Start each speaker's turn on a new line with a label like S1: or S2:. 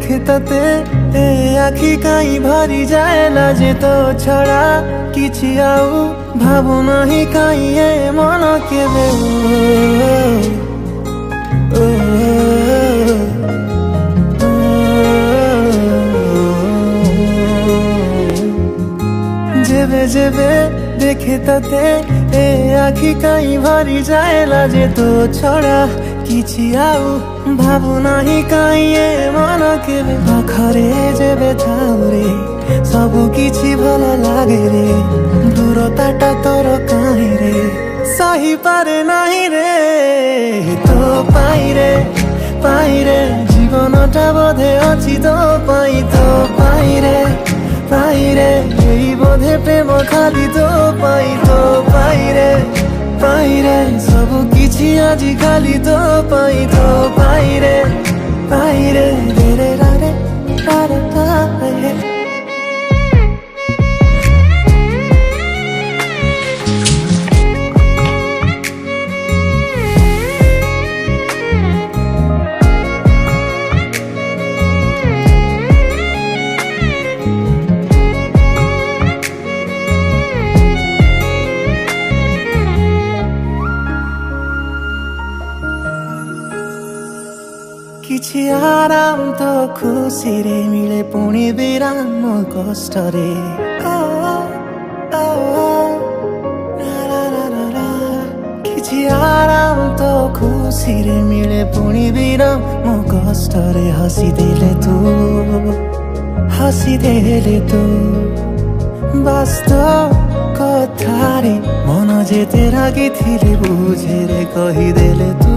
S1: দেখে তোতে ଏ ଆଖି କାହିଁ ଭରି ଯାଏ ଲାଜେ ତୋ ଛଡ଼ା କିଛି ଆଉ ଭାବୁନାହିଁ କାହିଁ ଏ ମନ କେବେ जेबे जेबे देखे तोते ए आखि काहीं भरी जाए लाजे तो छड़ा किछि आउ भाबुनाही काहीं ए मन केबे पाखरे जेबे थाउ रे सबु किछि भल लागे रे दूरताटा तोर काहीं रे सही पारे नाही रे तो पाई रे जीवनटा बोधे अछि तो पाई रे यही बोधे प्रेम खाली तो पाई रे सब किछि आजि खाली तो पाई रे रे रे रा रे रे किछि आराम तो खुशी रे मिले पुणी विराम कष्ट रे किछि आराम तो खुशी रे मिले पुणी विराम कष्ट रे हसी देले तू वास्तव कथा रे मन जेते रागी थिले बुझे रे कही देले तू